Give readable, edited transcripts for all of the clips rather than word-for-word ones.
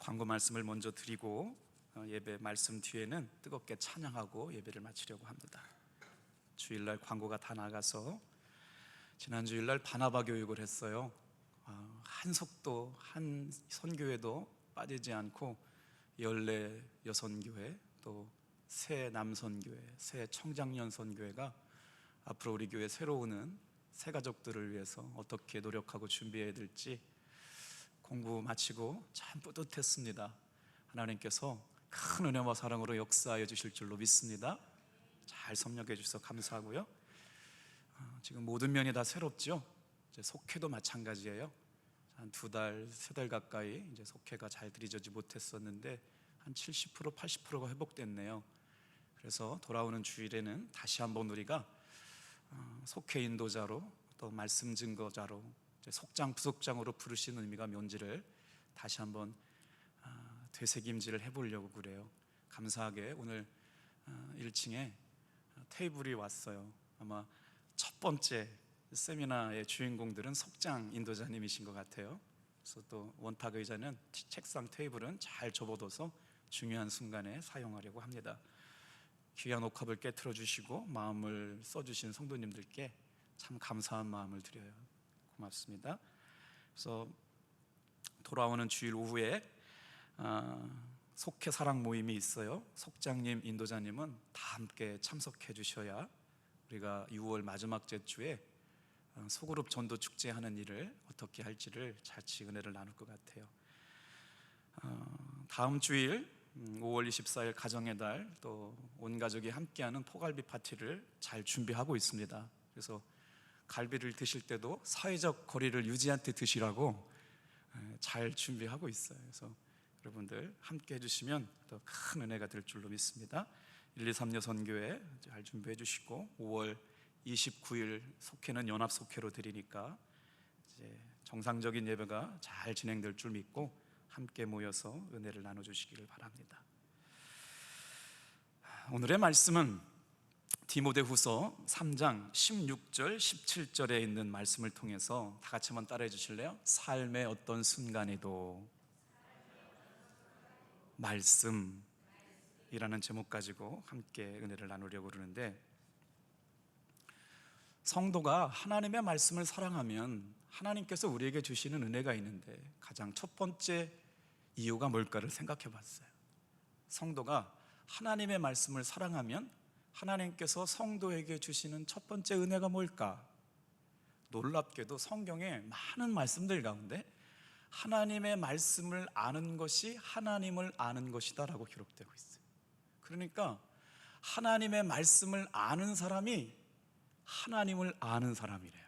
광고 말씀을 먼저 드리고 예배 말씀 뒤에는 뜨겁게 찬양하고 예배를 마치려고 합니다. 주일날 광고가 다 나가서 지난 주일날 바나바 교육을 했어요. 한석도 한 선교회도 빠지지 않고 14여선교회, 또 새 남선교회, 새 청장년 선교회가 앞으로 우리 교회 새로 오는 새 가족들을 위해서 어떻게 노력하고 준비해야 될지 공부 마치고 참 뿌듯했습니다. 하나님께서 큰 은혜와 사랑으로 역사하여 주실 줄로 믿습니다. 잘 섭렵해 주셔서 감사하고요. 지금 모든 면이 다 새롭죠. 이제 속회도 마찬가지예요. 한 2달, 3달 가까이 이제 속회가 잘 드려지지 못했었는데 한 70%, 80%가 회복됐네요. 그래서 돌아오는 주일에는 다시 한번 우리가 속회 인도자로 또 말씀 증거자로 속장, 부속장으로 부르시는 의미가 뭔지를 다시 한번 되새김질을 해보려고 그래요. 감사하게 오늘 1층에 테이블이 왔어요. 아마 첫 번째 세미나의 주인공들은 속장 인도자님이신 것 같아요. 그래서 또 원탁 의자는 책상 테이블은 잘 접어둬서 중요한 순간에 사용하려고 합니다. 귀한 옥합을 깨트려 주시고 마음을 써주신 성도님들께 참 감사한 마음을 드려요. 고맙습니다. 그래서 돌아오는 주일 오후에 속회 사랑 모임이 있어요. 속장님, 인도자님은 다 함께 참석해 주셔야 우리가 6월 마지막 주에 소그룹 전도 축제 하는 일을 어떻게 할지를 같이 은혜를 나눌 것 같아요. 다음 주일 5월 24일 가정의 달, 또 온 가족이 함께하는 포갈비 파티를 잘 준비하고 있습니다. 그래서 갈비를 드실 때도 사회적 거리를 유지한 때 드시라고 잘 준비하고 있어요. 그래서 여러분들 함께 해주시면 더 큰 은혜가 될 줄로 믿습니다. 1, 2, 3여 선교회 잘 준비해 주시고 5월 29일 속회는 연합 속회로 드리니까 이제 정상적인 예배가 잘 진행될 줄 믿고 함께 모여서 은혜를 나눠주시기를 바랍니다. 오늘의 말씀은 디모데후서 3장 16절 17절에 있는 말씀을 통해서 다 같이 한번 따라해 주실래요? 삶의 어떤 순간에도 말씀이라는 제목 가지고 함께 은혜를 나누려고 그러는데, 성도가 하나님의 말씀을 사랑하면 하나님께서 우리에게 주시는 은혜가 있는데 가장 첫 번째 이유가 뭘까를 생각해 봤어요. 성도가 하나님의 말씀을 사랑하면 하나님께서 성도에게 주시는 첫 번째 은혜가 뭘까? 놀랍게도 성경에 많은 말씀들 가운데 하나님의 말씀을 아는 것이 하나님을 아는 것이다 라고 기록되고 있어요. 그러니까 하나님의 말씀을 아는 사람이 하나님을 아는 사람이래요.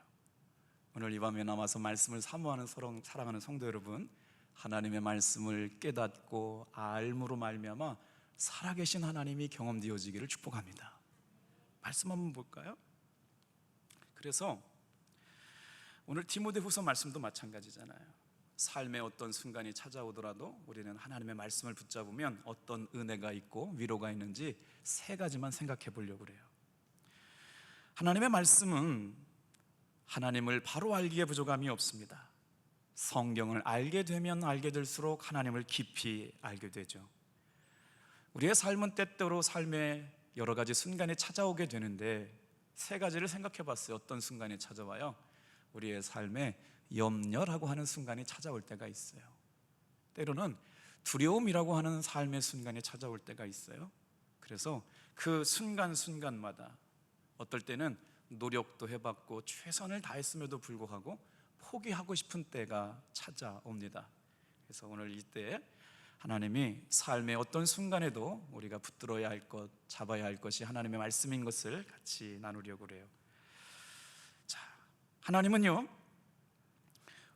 오늘 이 밤에 남아서 말씀을 사모하는 사랑하는 성도 여러분, 하나님의 말씀을 깨닫고 알므로 말미암아 살아계신 하나님이 경험되어지기를 축복합니다. 말씀 한번 볼까요? 그래서 오늘 디모데후서 말씀도 마찬가지잖아요. 삶의 어떤 순간이 찾아오더라도 우리는 하나님의 말씀을 붙잡으면 어떤 은혜가 있고 위로가 있는지 3가지만 생각해 보려고 그래요. 하나님의 말씀은 하나님을 바로 알기에 부족함이 없습니다. 성경을 알게 되면 알게 될수록 하나님을 깊이 알게 되죠. 우리의 삶은 때때로 삶의 여러 가지 순간이 찾아오게 되는데 3가지를 생각해 봤어요. 어떤 순간이 찾아와요? 우리의 삶에 염려라고 하는 순간이 찾아올 때가 있어요. 때로는 두려움이라고 하는 삶의 순간이 찾아올 때가 있어요. 그래서 그 순간순간마다 어떨 때는 노력도 해봤고 최선을 다했음에도 불구하고 포기하고 싶은 때가 찾아옵니다. 그래서 오늘 이때 하나님이 삶의 어떤 순간에도 우리가 붙들어야 할 것, 잡아야 할 것이 하나님의 말씀인 것을 같이 나누려고 그래요. 자, 하나님은요,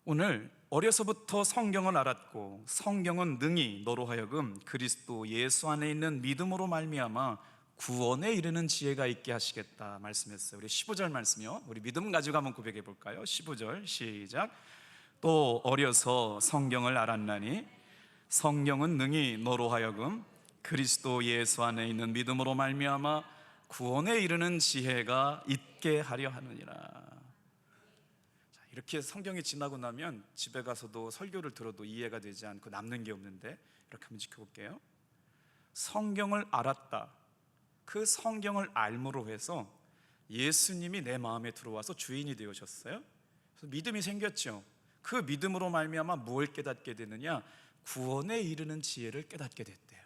오늘 어려서부터 성경을 알았고 성경은 능히 너로 하여금 그리스도 예수 안에 있는 믿음으로 말미암아 구원에 이르는 지혜가 있게 하시겠다 말씀했어요. 우리 15절 말씀이요, 우리 믿음 가지고 한번 고백해 볼까요? 15절 시작. 또 어려서 성경을 알았나니 성경은 능히 너로 하여금 그리스도 예수 안에 있는 믿음으로 말미암아 구원에 이르는 지혜가 있게 하려 하느니라. 이렇게 성경이 지나고 나면 집에 가서도 설교를 들어도 이해가 되지 않고 남는 게 없는데, 이렇게 한번 지켜볼게요. 성경을 알았다. 그 성경을 알므로 해서 예수님이 내 마음에 들어와서 주인이 되어셨어요. 그래서 믿음이 생겼죠. 그 믿음으로 말미암아 뭘 깨닫게 되느냐? 구원에 이르는 지혜를 깨닫게 됐대요.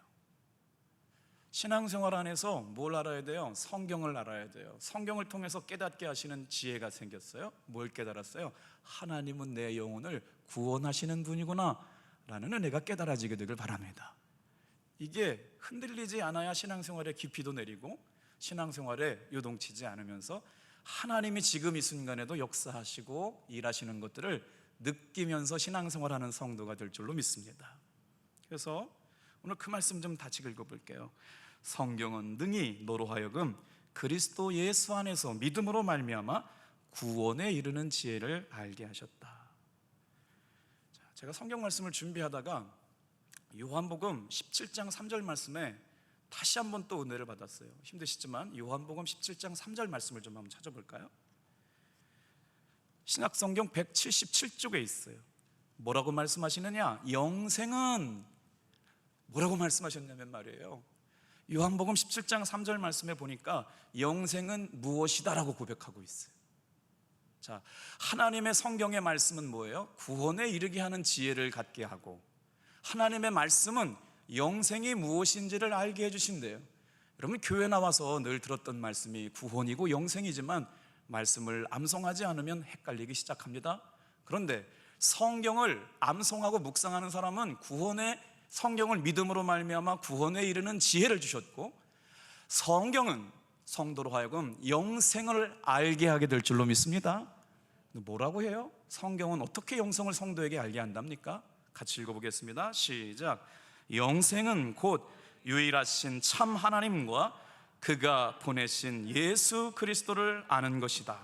신앙생활 안에서 뭘 알아야 돼요? 성경을 알아야 돼요. 성경을 통해서 깨닫게 하시는 지혜가 생겼어요. 뭘 깨달았어요? 하나님은 내 영혼을 구원하시는 분이구나 라는 은혜가 깨달아지게 되길 바랍니다. 이게 흔들리지 않아야 신앙생활의 깊이도 내리고 신앙생활에 요동치지 않으면서 하나님이 지금 이 순간에도 역사하시고 일하시는 것들을 느끼면서 신앙생활하는 성도가 될 줄로 믿습니다. 그래서 오늘 그 말씀 좀 같이 읽어볼게요. 성경은 능히 너로 하여금 그리스도 예수 안에서 믿음으로 말미암아 구원에 이르는 지혜를 알게 하셨다. 제가 성경 말씀을 준비하다가 요한복음 17장 3절 말씀에 다시 한번 또 은혜를 받았어요. 힘드시지만 요한복음 17장 3절 말씀을 좀 한번 찾아볼까요? 신약성경 177쪽에 있어요. 뭐라고 말씀하시느냐? 영생은 뭐라고 말씀하셨냐면 말이에요, 요한복음 17장 3절 말씀에 보니까 영생은 무엇이다 라고 고백하고 있어요. 자, 하나님의 성경의 말씀은 뭐예요? 구원에 이르게 하는 지혜를 갖게 하고, 하나님의 말씀은 영생이 무엇인지를 알게 해주신대요. 여러분, 교회 나와서 늘 들었던 말씀이 구원이고 영생이지만 말씀을 암송하지 않으면 헷갈리기 시작합니다. 그런데 성경을 암송하고 묵상하는 사람은 구원의 성경을 믿음으로 말미암아 구원에 이르는 지혜를 주셨고, 성경은 성도로 하여금 영생을 알게 하게 될 줄로 믿습니다. 뭐라고 해요? 성경은 어떻게 영생을 성도에게 알게 한답니까? 같이 읽어보겠습니다. 시작. 영생은 곧 유일하신 참 하나님과 그가 보내신 예수 그리스도를 아는 것이다.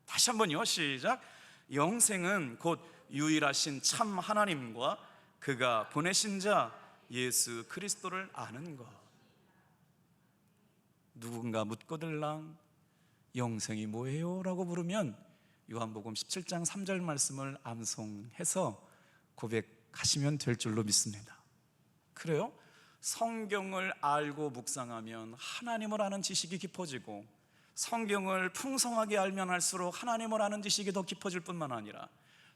다시 한번요. 시작. 영생은 곧 유일하신 참 하나님과 그가 보내신 자 예수 그리스도를 아는 것. 누군가 묻거들랑 영생이 뭐예요? 라고 물으면 요한복음 17장 3절 말씀을 암송해서 고백하시면 될 줄로 믿습니다. 그래요? 성경을 알고 묵상하면 하나님을 아는 지식이 깊어지고, 성경을 풍성하게 알면 알수록 하나님을 아는 지식이 더 깊어질 뿐만 아니라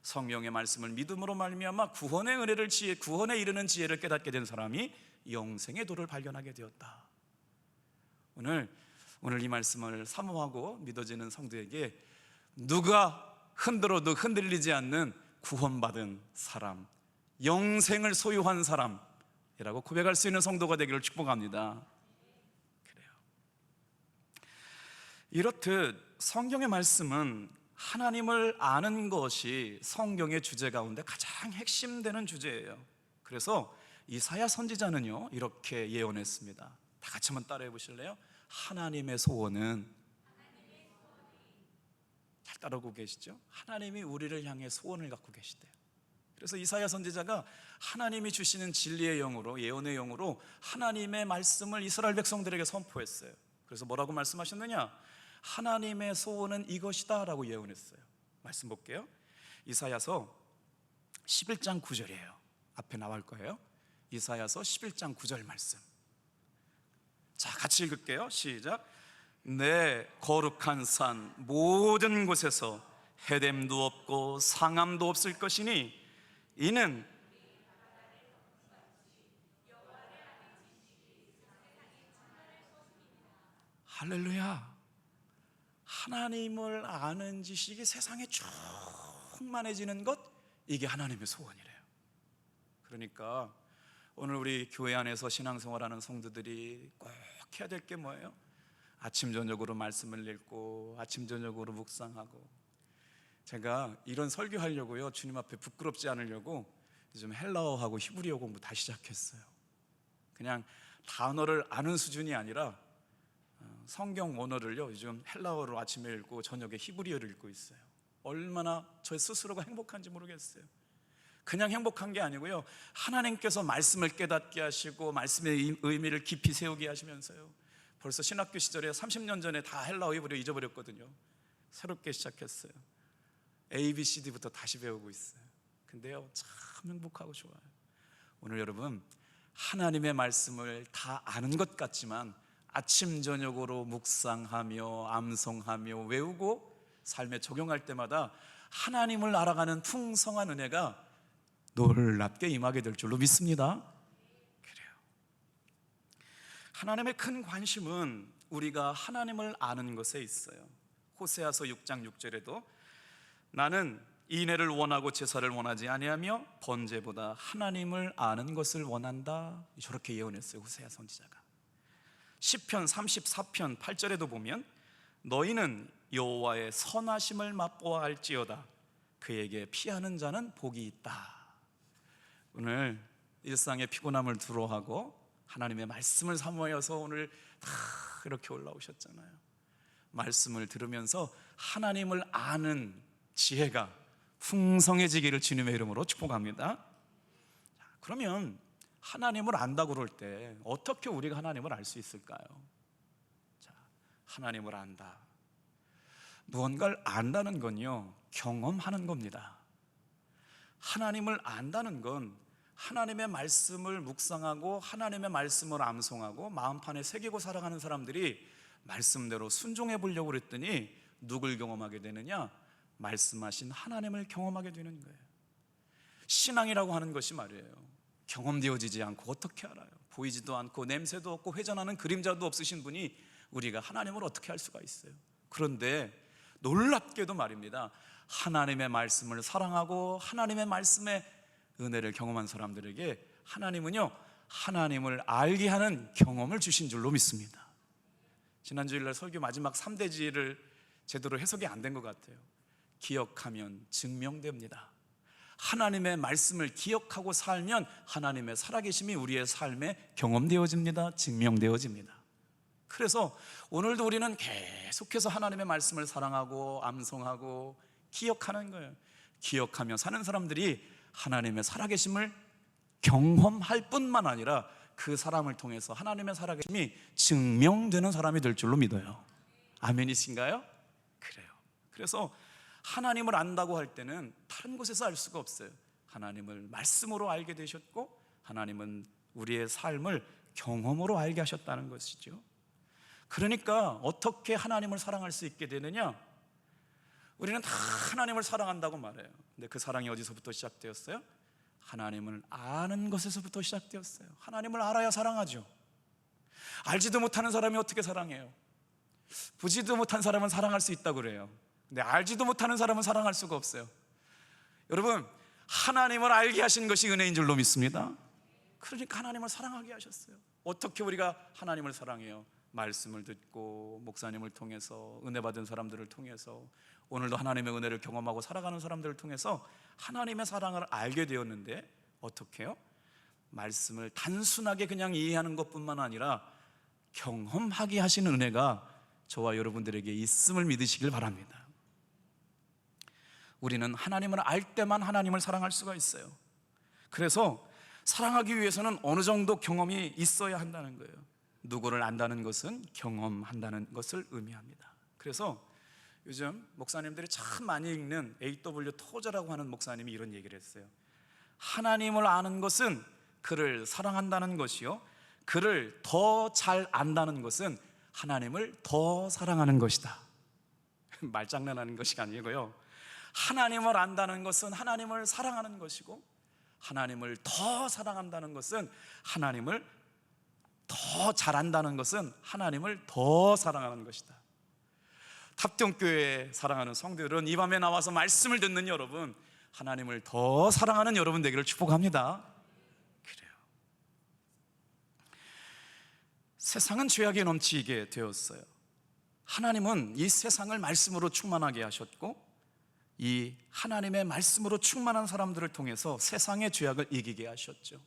성경의 말씀을 믿음으로 말미암아 구원의 은혜를 구원에 이르는 지혜를 깨닫게 된 사람이 영생의 도를 발견하게 되었다. 오늘 이 말씀을 사모하고 믿어지는 성도에게 누가 흔들어도 흔들리지 않는 구원받은 사람, 영생을 소유한 사람이라고 고백할 수 있는 성도가 되기를 축복합니다. 그래요. 이렇듯 성경의 말씀은 하나님을 아는 것이 성경의 주제 가운데 가장 핵심되는 주제예요. 그래서 이사야 선지자는요 이렇게 예언했습니다. 다 같이 한번 따라해 보실래요? 하나님의 소원은, 잘 따라오고 계시죠? 하나님이 우리를 향해 소원을 갖고 계시대요. 그래서 이사야 선지자가 하나님이 주시는 진리의 영으로, 예언의 영으로 하나님의 말씀을 이스라엘 백성들에게 선포했어요. 그래서 뭐라고 말씀하셨느냐? 하나님의 소원은 이것이다 라고 예언했어요. 말씀 볼게요. 이사야서 11장 9절이에요 앞에 나올 거예요. 이사야서 11장 9절 말씀. 자, 같이 읽을게요. 시작. 내 거룩한 산 모든 곳에서 해됨도 없고 상함도 없을 것이니 이는 할렐루야. 하나님을 아는 지식이 세상에 충만해지는 것, 이게 하나님의 소원이래요. 그러니까 오늘 우리 교회 안에서 신앙생활하는 성도들이 꼭 해야 될 게 뭐예요? 아침 저녁으로 말씀을 읽고 아침 저녁으로 묵상하고. 제가 이런 설교하려고요 주님 앞에 부끄럽지 않으려고 요즘 헬라어하고 히브리어 공부 다시 시작했어요. 그냥 단어를 아는 수준이 아니라 성경 원어를요 요즘 헬라어로 아침에 읽고 저녁에 히브리어를 읽고 있어요. 얼마나 저 스스로가 행복한지 모르겠어요. 그냥 행복한 게 아니고요, 하나님께서 말씀을 깨닫게 하시고 말씀의 의미를 깊이 세우게 하시면서요, 벌써 신학교 시절에 30년 전에 다 헬라어 히브리어 잊어버렸거든요. 새롭게 시작했어요. ABCD부터 다시 배우고 있어요. 근데요, 참 행복하고 좋아요. 오늘 여러분, 하나님의 말씀을 다 아는 것 같지만 아침 저녁으로 묵상하며 암송하며 외우고 삶에 적용할 때마다 하나님을 알아가는 풍성한 은혜가 놀랍게 임하게 될 줄로 믿습니다. 그래요. 하나님의 큰 관심은 우리가 하나님을 아는 것에 있어요. 호세아서 6장 6절에도 나는 인애를 원하고 제사를 원하지 아니하며 번제보다 하나님을 아는 것을 원한다, 저렇게 예언했어요, 호세아 선지자가. 시편 34편 8절에도 보면 너희는 여호와의 선하심을 맛보아 알지어다 그에게 피하는 자는 복이 있다. 오늘 일상의 피곤함을 두로하고 하나님의 말씀을 사모하여서 오늘 다 이렇게 올라오셨잖아요. 말씀을 들으면서 하나님을 아는 지혜가 풍성해지기를 주님의 이름으로 축복합니다. 그러면 하나님을 안다고 그럴 때 어떻게 우리가 하나님을 알 수 있을까요? 자, 하나님을 안다. 무언가를 안다는 건요, 경험하는 겁니다. 하나님을 안다는 건 하나님의 말씀을 묵상하고 하나님의 말씀을 암송하고 마음판에 새기고 살아가는 사람들이 말씀대로 순종해 보려고 그랬더니 누굴 경험하게 되느냐? 말씀하신 하나님을 경험하게 되는 거예요. 신앙이라고 하는 것이 말이에요, 경험되어지지 않고 어떻게 알아요? 보이지도 않고 냄새도 없고 회전하는 그림자도 없으신 분이 우리가 하나님을 어떻게 알 수가 있어요? 그런데 놀랍게도 말입니다, 하나님의 말씀을 사랑하고 하나님의 말씀의 은혜를 경험한 사람들에게 하나님은요, 하나님을 알게 하는 경험을 주신 줄로 믿습니다. 지난 주일날 설교 마지막 3대지를 제대로 해석이 안 된 것 같아요. 기억하면 증명됩니다. 하나님의 말씀을 기억하고 살면 하나님의 살아계심이 우리의 삶에 경험되어집니다. 증명되어집니다. 그래서 오늘도 우리는 계속해서 하나님의 말씀을 사랑하고 암송하고 기억하는 거예요. 기억하며 사는 사람들이 하나님의 살아계심을 경험할 뿐만 아니라 그 사람을 통해서 하나님의 살아계심이 증명되는 사람이 될 줄로 믿어요. 아멘이신가요? 그래요. 그래서 하나님을 안다고 할 때는 다른 곳에서 알 수가 없어요. 하나님을 말씀으로 알게 되셨고 하나님은 우리의 삶을 경험으로 알게 하셨다는 것이죠. 그러니까 어떻게 하나님을 사랑할 수 있게 되느냐? 우리는 다 하나님을 사랑한다고 말해요. 근데 그 사랑이 어디서부터 시작되었어요? 하나님을 아는 것에서부터 시작되었어요. 하나님을 알아야 사랑하죠. 알지도 못하는 사람이 어떻게 사랑해요? 보지도 못한 사람은 사랑할 수 있다고 그래요. 근데 알지도 못하는 사람은 사랑할 수가 없어요. 여러분, 하나님을 알게 하신 것이 은혜인 줄로 믿습니다. 그러니까 하나님을 사랑하게 하셨어요. 어떻게 우리가 하나님을 사랑해요? 말씀을 듣고 목사님을 통해서 은혜 받은 사람들을 통해서 오늘도 하나님의 은혜를 경험하고 살아가는 사람들을 통해서 하나님의 사랑을 알게 되었는데 어떻게 해요? 말씀을 단순하게 그냥 이해하는 것뿐만 아니라 경험하게 하시는 은혜가 저와 여러분들에게 있음을 믿으시길 바랍니다. 우리는 하나님을 알 때만 하나님을 사랑할 수가 있어요. 그래서 사랑하기 위해서는 어느 정도 경험이 있어야 한다는 거예요. 누구를 안다는 것은 경험한다는 것을 의미합니다. 그래서 요즘 목사님들이 참 많이 읽는 A.W. 토저라고 하는 목사님이 이런 얘기를 했어요. 하나님을 아는 것은 그를 사랑한다는 것이요, 그를 더 잘 안다는 것은 하나님을 더 사랑하는 것이다. 말장난하는 것이 아니고요, 하나님을 안다는 것은 하나님을 사랑하는 것이고 하나님을 더 사랑한다는 것은 하나님을 더 잘한다는 것은 하나님을 더 사랑하는 것이다. 탑동교회 사랑하는 성도들은 이 밤에 나와서 말씀을 듣는 여러분, 하나님을 더 사랑하는 여러분 되기를 축복합니다. 그래요. 세상은 죄악에 넘치게 되었어요. 하나님은 이 세상을 말씀으로 충만하게 하셨고 이 하나님의 말씀으로 충만한 사람들을 통해서 세상의 죄악을 이기게 하셨죠.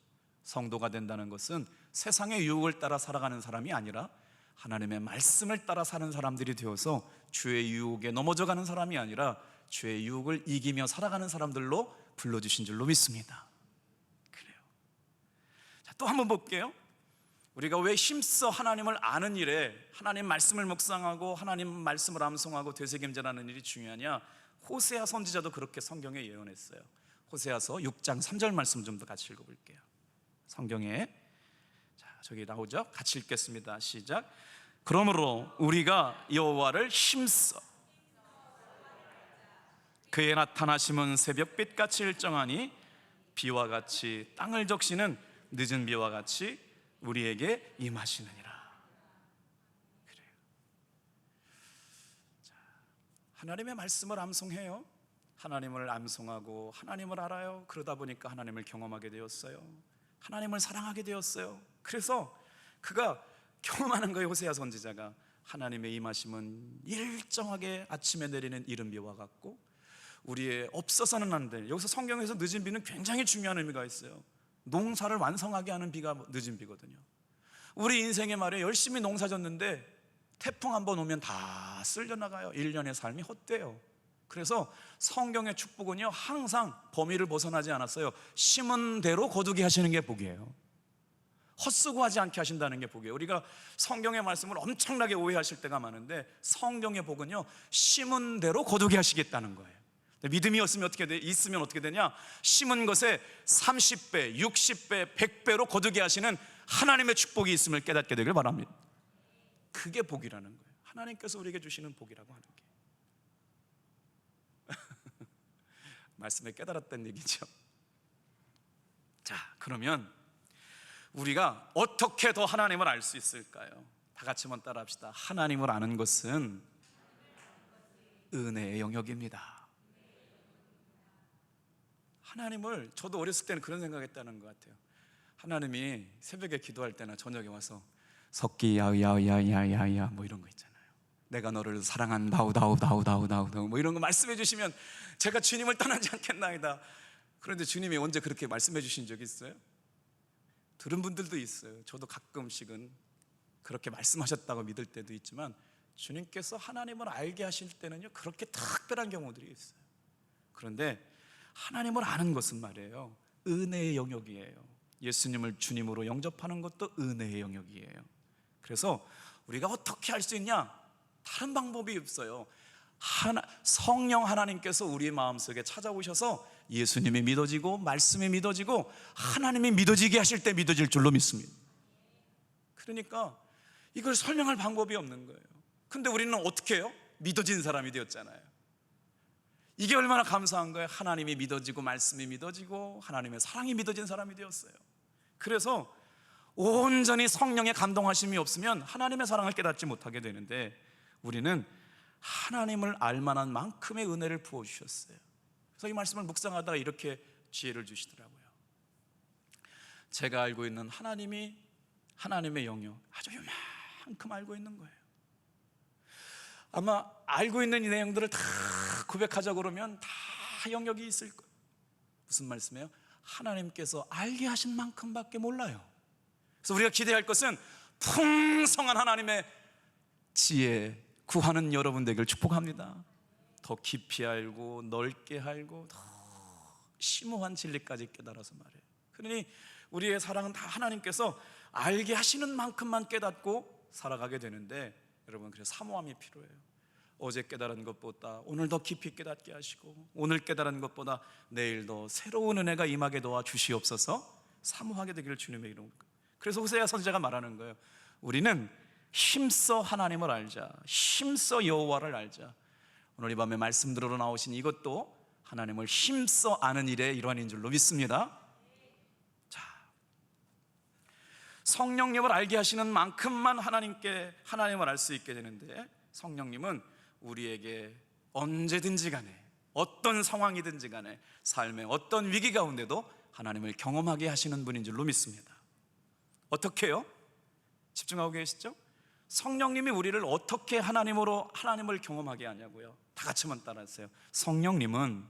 성도가 된다는 것은 세상의 유혹을 따라 살아가는 사람이 아니라 하나님의 말씀을 따라 사는 사람들이 되어서 죄의 유혹에 넘어져가는 사람이 아니라 죄의 유혹을 이기며 살아가는 사람들로 불러주신 줄로 믿습니다. 그래요. 자, 또 한번 볼게요. 우리가 왜 힘써 하나님을 아는 일에 하나님 말씀을 묵상하고 하나님 말씀을 암송하고 되새김질하는 일이 중요하냐? 호세아 선지자도 그렇게 성경에 예언했어요. 호세아서 6장 3절 말씀 좀 더 같이 읽어볼게요. 성경에 저기 나오죠? 같이 읽겠습니다. 시작. 그러므로 우리가 여호와를 힘써 그의 나타나심은 새벽빛같이 일정하니 비와 같이 땅을 적시는 늦은 비와 같이 우리에게 임하시느니라. 그래요. 하나님의 말씀을 암송해요. 하나님을 암송하고 하나님을 알아요. 그러다 보니까 하나님을 경험하게 되었어요. 하나님을 사랑하게 되었어요. 그래서 그가 경험하는 거예요. 호세아 선지자가 하나님의 임하심은 일정하게 아침에 내리는 이른 비와 같고 우리의 없어서는 안 될, 여기서 성경에서 늦은 비는 굉장히 중요한 의미가 있어요. 농사를 완성하게 하는 비가 늦은 비거든요. 우리 인생에 말이에요, 열심히 농사 졌는데 태풍 한번 오면 다 쓸려나가요. 1년의 삶이 헛돼요. 그래서 성경의 축복은요, 항상 범위를 벗어나지 않았어요. 심은 대로 거두게 하시는 게 복이에요. 헛수고하지 않게 하신다는 게 복이에요. 우리가 성경의 말씀을 엄청나게 오해하실 때가 많은데, 성경의 복은요, 심은 대로 거두게 하시겠다는 거예요. 믿음이 있으면 어떻게 되냐? 심은 것에 30배, 60배, 100배로 거두게 하시는 하나님의 축복이 있음을 깨닫게 되길 바랍니다. 그게 복이라는 거예요. 하나님께서 우리에게 주시는 복이라고 하는 게 말씀에 깨달았다는 얘기죠. 자, 그러면 우리가 어떻게 더 하나님을 알 수 있을까요? 다 같이 한번 따라 합시다. 하나님을 아는 것은 은혜의 영역입니다. 하나님을, 저도 어렸을 때는 그런 생각했다는 것 같아요. 하나님이 새벽에 기도할 때나 저녁에 와서 석기 야야야야야야 뭐 이런 거 있잖아요. 내가 너를 사랑한다우다우다우다우다우 뭐 이런 거 말씀해 주시면 제가 주님을 떠나지 않겠나이다. 그런데 주님이 언제 그렇게 말씀해 주신 적이 있어요? 들은 분들도 있어요. 저도 가끔씩은 그렇게 말씀하셨다고 믿을 때도 있지만, 주님께서 하나님을 알게 하실 때는요, 그렇게 특별한 경우들이 있어요. 그런데 하나님을 아는 것은 말이에요, 은혜의 영역이에요. 예수님을 주님으로 영접하는 것도 은혜의 영역이에요. 그래서 우리가 어떻게 할 수 있냐? 다른 방법이 없어요. 성령 하나님께서 우리의 마음속에 찾아오셔서 예수님이 믿어지고 말씀이 믿어지고 하나님이 믿어지게 하실 때 믿어질 줄로 믿습니다. 그러니까 이걸 설명할 방법이 없는 거예요. 근데 우리는 어떻게 해요? 믿어진 사람이 되었잖아요. 이게 얼마나 감사한 거예요. 하나님이 믿어지고 말씀이 믿어지고 하나님의 사랑이 믿어진 사람이 되었어요. 그래서 온전히 성령의 감동하심이 없으면 하나님의 사랑을 깨닫지 못하게 되는데, 우리는 하나님을 알만한 만큼의 은혜를 부어주셨어요. 그래서 이 말씀을 묵상하다가 이렇게 지혜를 주시더라고요. 제가 알고 있는 하나님이 하나님의 영역 아주 요만큼 알고 있는 거예요. 아마 알고 있는 이 내용들을 다 고백하자고 그러면 다 영역이 있을 거예요. 무슨 말씀이에요? 하나님께서 알게 하신 만큼밖에 몰라요. 그래서 우리가 기대할 것은 풍성한 하나님의 지혜 구하는 여러분 되길 축복합니다. 더 깊이 알고 넓게 알고 더 심오한 진리까지 깨달아서 말해요. 그러니 우리의 사랑은 다 하나님께서 알게 하시는 만큼만 깨닫고 살아가게 되는데, 여러분, 그래서 사모함이 필요해요. 어제 깨달은 것보다 오늘 더 깊이 깨닫게 하시고, 오늘 깨달은 것보다 내일 더 새로운 은혜가 임하게 도와주시옵소서. 사모하게 되기를 주님의 이름으로. 그래서 호세아 선지자가 말하는 거예요. 우리는 힘써 하나님을 알자, 힘써 여호와를 알자. 오늘 이 밤에 말씀 들으러 나오신 이것도 하나님을 힘써 아는 일의 일환인 줄로 믿습니다. 자, 성령님을 알게 하시는 만큼만 하나님을 알 수 있게 되는데, 성령님은 우리에게 언제든지 간에 어떤 상황이든지 간에 삶의 어떤 위기 가운데도 하나님을 경험하게 하시는 분인 줄로 믿습니다. 어떻게 해요? 집중하고 계시죠? 성령님이 우리를 어떻게 하나님을 경험하게 하냐고요? 다 같이 한번 따라하세요. 성령님은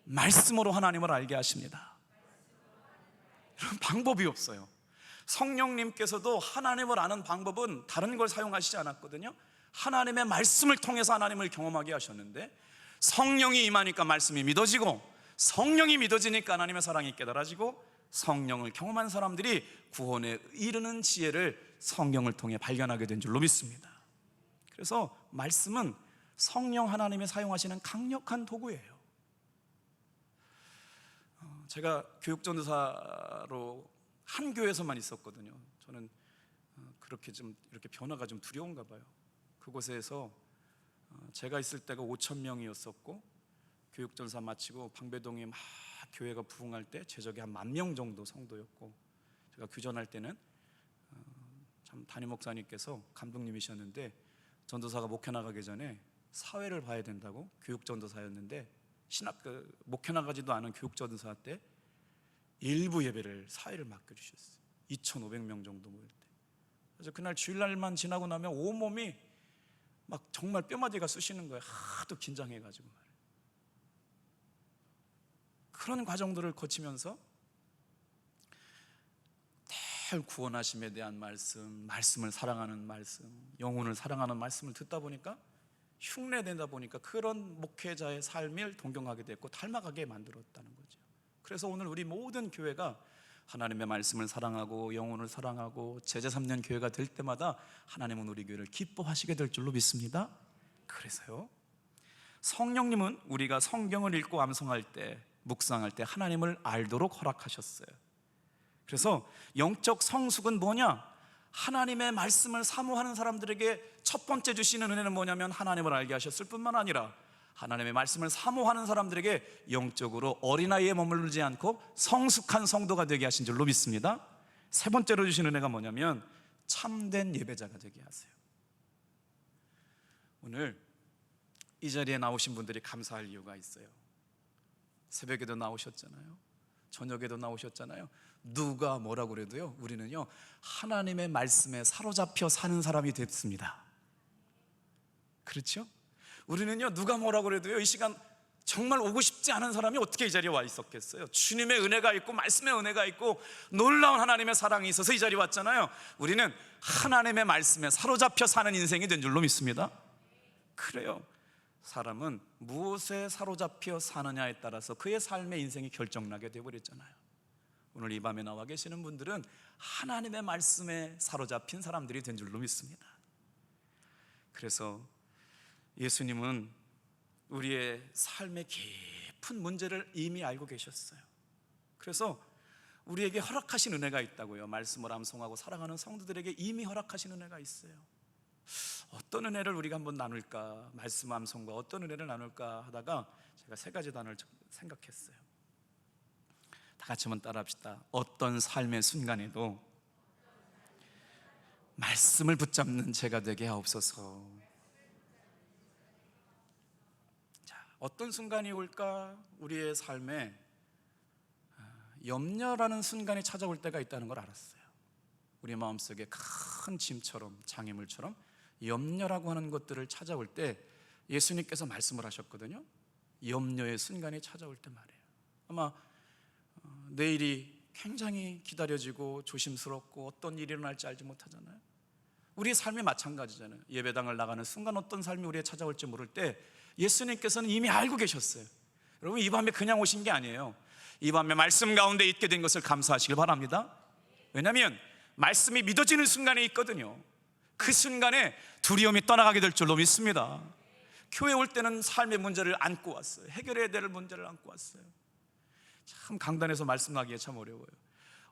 말씀으로 하나님을 알게 하십니다. 이런 방법이 없어요. 성령님께서도 하나님을 아는 방법은 다른 걸 사용하시지 않았거든요. 하나님의 말씀을 통해서 하나님을 경험하게 하셨는데, 성령이 임하니까 말씀이 믿어지고, 성령이 믿어지니까 하나님의 사랑이 깨달아지고, 성령을 경험한 사람들이 구원에 이르는 지혜를 성경을 통해 발견하게 된 줄로 믿습니다. 그래서 말씀은 성령 하나님이 사용하시는 강력한 도구예요. 제가 교육전도사로 한 교회에서만 있었거든요. 저는 그렇게 좀 이렇게 변화가 좀 두려운가 봐요. 그곳에서 제가 있을 때가 5,000명이었었고 교육전사 마치고 방배동에 막 교회가 부흥할 때 제적이 한 10,000명 정도 성도였고, 제가 규전할 때는 참 담임 목사님께서 감독님이셨는데 전도사가 목회 나가기 전에 사회를 봐야 된다고, 교육전도사였는데 목회 나가지도 않은 교육전도사 때 일부 예배를 사회를 맡겨주셨어요. 2,500명 정도 모일 때. 그래서 그날 주일날만 지나고 나면 온몸이 막 정말 뼈마디가 쑤시는 거예요. 하도 긴장해가지고 말이에요. 그런 과정들을 거치면서 늘 구원하심에 대한 말씀을 사랑하는 말씀, 영혼을 사랑하는 말씀을 듣다 보니까, 흉내내다 보니까 그런 목회자의 삶을 동경하게 됐고 닮아가게 만들었다는 거죠. 그래서 오늘 우리 모든 교회가 하나님의 말씀을 사랑하고 영혼을 사랑하고 제자 삼는 교회가 될 때마다 하나님은 우리 교회를 기뻐하시게 될 줄로 믿습니다. 그래서요, 성령님은 우리가 성경을 읽고 암송할 때, 묵상할 때 하나님을 알도록 허락하셨어요. 그래서 영적 성숙은 뭐냐? 하나님의 말씀을 사모하는 사람들에게 첫 번째 주시는 은혜는 뭐냐면 하나님을 알게 하셨을 뿐만 아니라 하나님의 말씀을 사모하는 사람들에게 영적으로 어린아이에 머물지 않고 성숙한 성도가 되게 하신 줄로 믿습니다. 세 번째로 주신 은혜가 뭐냐면 참된 예배자가 되게 하세요. 오늘 이 자리에 나오신 분들이 감사할 이유가 있어요. 새벽에도 나오셨잖아요. 저녁에도 나오셨잖아요. 누가 뭐라고 그래도요, 우리는요 하나님의 말씀에 사로잡혀 사는 사람이 됐습니다. 그렇죠? 우리는요 누가 뭐라고 그래도요 이 시간 정말 오고 싶지 않은 사람이 어떻게 이 자리에 와 있었겠어요? 주님의 은혜가 있고 말씀의 은혜가 있고 놀라운 하나님의 사랑이 있어서 이 자리에 왔잖아요. 우리는 하나님의 말씀에 사로잡혀 사는 인생이 된 줄로 믿습니다. 그래요. 사람은 무엇에 사로잡혀 사느냐에 따라서 그의 삶의 인생이 결정나게 되어버렸잖아요. 오늘 이 밤에 나와 계시는 분들은 하나님의 말씀에 사로잡힌 사람들이 된 줄로 믿습니다. 그래서 예수님은 우리의 삶의 깊은 문제를 이미 알고 계셨어요. 그래서 우리에게 허락하신 은혜가 있다고요. 말씀을 암송하고 사랑하는 성도들에게 이미 허락하신 은혜가 있어요. 어떤 은혜를 우리가 한번 나눌까? 말씀 암송과 어떤 은혜를 나눌까 하다가 제가 세 가지 단어를 생각했어요. 다 같이 한번 따라합시다. 어떤 삶의 순간에도 말씀을 붙잡는 제가 되게 하옵소서. 자, 어떤 순간이 올까? 우리의 삶에 염려라는 순간이 찾아올 때가 있다는 걸 알았어요. 우리 마음속에 큰 짐처럼, 장애물처럼 염려라고 하는 것들을 찾아올 때 예수님께서 말씀을 하셨거든요. 염려의 순간이 찾아올 때 말이에요. 아마 내일이 굉장히 기다려지고 조심스럽고 어떤 일이 일어날지 알지 못하잖아요. 우리의 삶이 마찬가지잖아요. 예배당을 나가는 순간 어떤 삶이 우리에 찾아올지 모를 때 예수님께서는 이미 알고 계셨어요. 여러분, 이 밤에 그냥 오신 게 아니에요. 이 밤에 말씀 가운데 있게 된 것을 감사하시길 바랍니다. 왜냐하면 말씀이 믿어지는 순간에 있거든요. 그 순간에 두려움이 떠나가게 될 줄로 믿습니다. 교회 올 때는 삶의 문제를 안고 왔어요. 해결해야 될 문제를 안고 왔어요. 참 강단에서 말씀하기에 참 어려워요.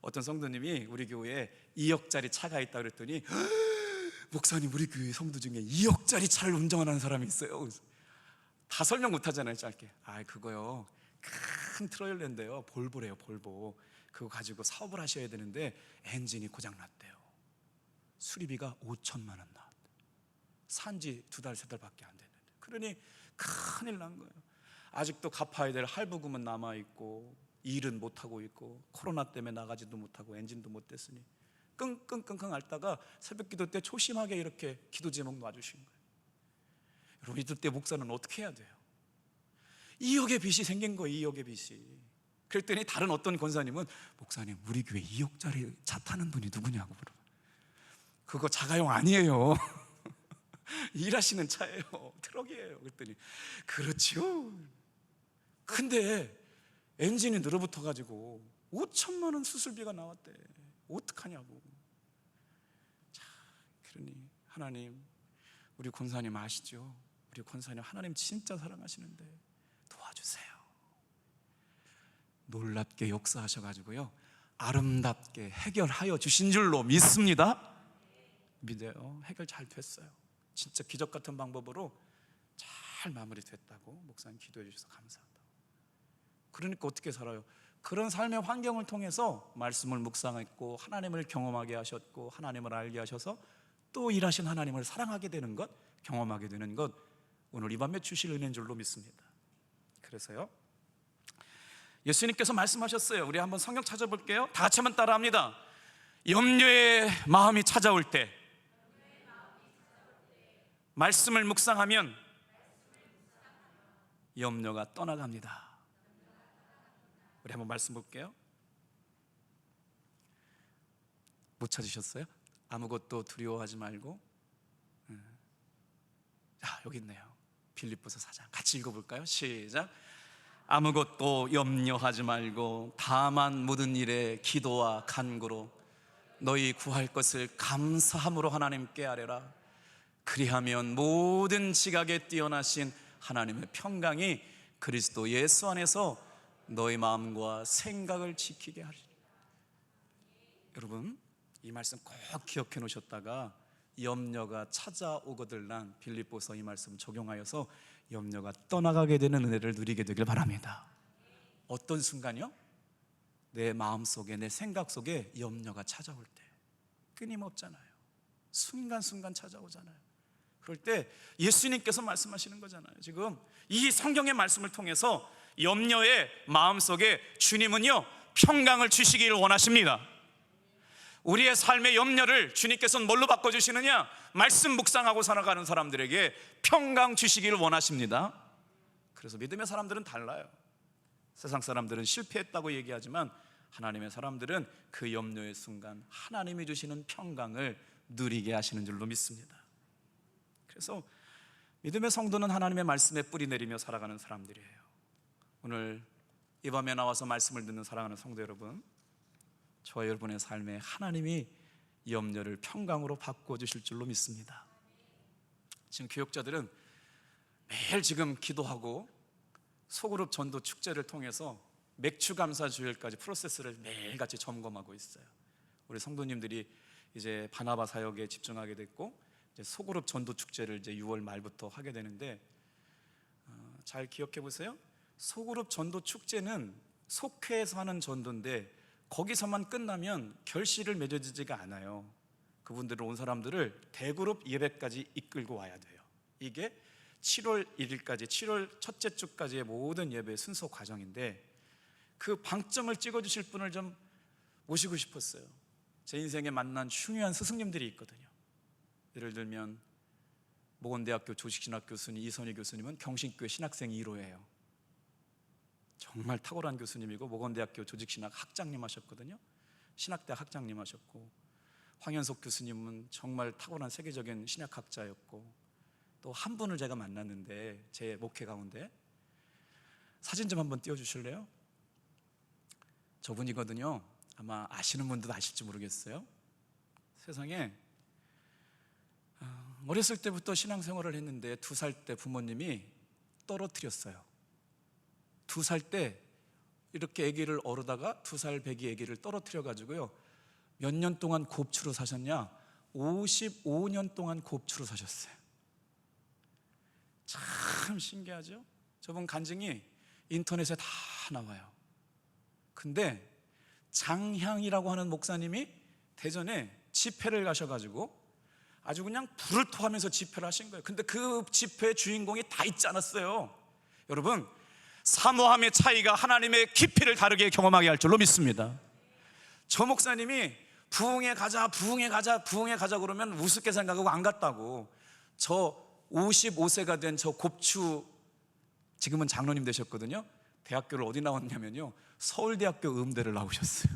어떤 성도님이 우리 교회에 2억짜리 차가 있다 그랬더니 목사님, 우리 교회 성도 중에 2억짜리 차를 운전하는 사람이 있어요. 다 설명 못 하잖아요, 짧게. 그거요, 큰 트레일러인데요, 볼보래요, 볼보. 그거 가지고 사업을 하셔야 되는데 엔진이 고장났대요. 수리비가 5천만 원 나왔대요. 산지 2달, 3달밖에 안 됐는데. 그러니 큰일 난 거예요. 아직도 갚아야 될 할부금은 남아있고 일은 못하고 있고 코로나 때문에 나가지도 못하고 엔진도 못 됐으니 끙끙끙끙 앓다가 새벽기도 때 초심하게 이렇게 기도 제목 놔주신 거예요. 여러분, 이럴 때 목사는 어떻게 해야 돼요? 2억의 빚이 생긴 거예요. 2억의 빚이. 그랬더니 다른 어떤 권사님은 목사님, 우리 교회 2억짜리 차 타는 분이 누구냐고 물어요. 그거 자가용 아니에요. 일하시는 차예요. 트럭이에요. 그랬더니 그렇지요. 근데 엔진이 늘어붙어가지고 5천만 원 수술비가 나왔대. 어떡하냐고. 자, 그러니 하나님, 우리 권사님 아시죠? 우리 권사님 하나님 진짜 사랑하시는데 도와주세요. 놀랍게 역사하셔가지고요, 아름답게 해결하여 주신 줄로 믿습니다. 믿어요. 해결 잘 됐어요. 진짜 기적 같은 방법으로 잘 마무리됐다고 목사님 기도해 주셔서 감사하다고. 그러니까 어떻게 살아요? 그런 삶의 환경을 통해서 말씀을 묵상했고 하나님을 경험하게 하셨고 하나님을 알게 하셔서 또 일하신 하나님을 사랑하게 되는 것, 경험하게 되는 것, 오늘 이 밤에 주실 은혜인 줄로 믿습니다. 그래서요, 예수님께서 말씀하셨어요. 우리 한번 성경 찾아볼게요. 다 같이 한번 따라합니다. 염려의 마음이 찾아올 때, 말씀을 묵상하면 염려가 떠나갑니다. 우리 한번 말씀 볼게요. 못 찾으셨어요? 아무것도 두려워하지 말고. 자, 여기 있네요. 빌립보서 4장 같이 읽어볼까요? 시작. 아무것도 염려하지 말고 다만 모든 일에 기도와 간구로 너희 구할 것을 감사함으로 하나님께 아뢰라. 그리하면 모든 지각에 뛰어나신 하나님의 평강이 그리스도 예수 안에서 너희 마음과 생각을 지키게 하리라. 여러분, 이 말씀 꼭 기억해 놓으셨다가 염려가 찾아오거들난 빌립보서 이 말씀 적용하여서 염려가 떠나가게 되는 은혜를 누리게 되길 바랍니다. 어떤 순간이요? 내 마음속에, 내 생각 속에 염려가 찾아올 때, 끊임없잖아요. 순간순간 찾아오잖아요. 그럴 때 예수님께서 말씀하시는 거잖아요. 지금 이 성경의 말씀을 통해서 염려의 마음속에 주님은요, 평강을 주시기를 원하십니다. 우리의 삶의 염려를 주님께서는 뭘로 바꿔주시느냐? 말씀 묵상하고 살아가는 사람들에게 평강 주시기를 원하십니다. 그래서 믿음의 사람들은 달라요. 세상 사람들은 실패했다고 얘기하지만 하나님의 사람들은 그 염려의 순간 하나님이 주시는 평강을 누리게 하시는 줄로 믿습니다. 그래서 믿음의 성도는 하나님의 말씀에 뿌리 내리며 살아가는 사람들이에요. 오늘 이 밤에 나와서 말씀을 듣는 사랑하는 성도 여러분, 저와 여러분의 삶에 하나님이 염려를 평강으로 바꿔주실 줄로 믿습니다. 지금 교역자들은 매일 지금 기도하고 소그룹 전도 축제를 통해서 맥추감사 주일까지 프로세스를 매일같이 점검하고 있어요. 우리 성도님들이 이제 바나바 사역에 집중하게 됐고 이제 소그룹 전도 축제를 이제 6월 말부터 하게 되는데, 잘 기억해 보세요. 소그룹 전도 축제는 속회에서 하는 전도인데 거기서만 끝나면 결실을 맺어지지가 않아요. 그분들은 온 사람들을 대그룹 예배까지 이끌고 와야 돼요. 이게 7월 1일까지 7월 첫째 주까지의 모든 예배 순서 과정인데, 그 방점을 찍어주실 분을 좀 모시고 싶었어요. 제 인생에 만난 중요한 스승님들이 있거든요. 예를 들면 모건대학교 조직신학 교수님 이선희 교수님은 경신교회 신학생 1호예요. 정말 탁월한 교수님이고 모건대학교 조직신학 학장님 하셨거든요. 신학대학 학장님 하셨고, 황현석 교수님은 정말 탁월한 세계적인 신학학자였고, 또 한 분을 제가 만났는데 제 목회 가운데 사진 좀 한번 띄워주실래요? 저분이거든요. 아마 아시는 분들도 아실지 모르겠어요. 세상에 어렸을 때부터 신앙생활을 했는데 2살 때 부모님이 떨어뜨렸어요. 2살 때 이렇게 아기를 어르다가 2살 배기 아기를 떨어뜨려 가지고요, 몇 년 동안 곱추로 사셨냐? 55년 동안 곱추로 사셨어요. 참 신기하죠? 저분 간증이 인터넷에 다 나와요. 근데 장향이라고 하는 목사님이 대전에 집회를 가셔가지고 아주 그냥 불을 토하면서 집회를 하신 거예요. 근데 그 집회의 주인공이 다 있지 않았어요. 여러분, 사모함의 차이가 하나님의 깊이를 다르게 경험하게 할 줄로 믿습니다. 저 목사님이 부흥에 가자 그러면 우습게 생각하고 안 갔다고. 저 55세가 된 저 곱추, 지금은 장로님 되셨거든요. 대학교를 어디 나왔냐면요, 서울대학교 음대를 나오셨어요.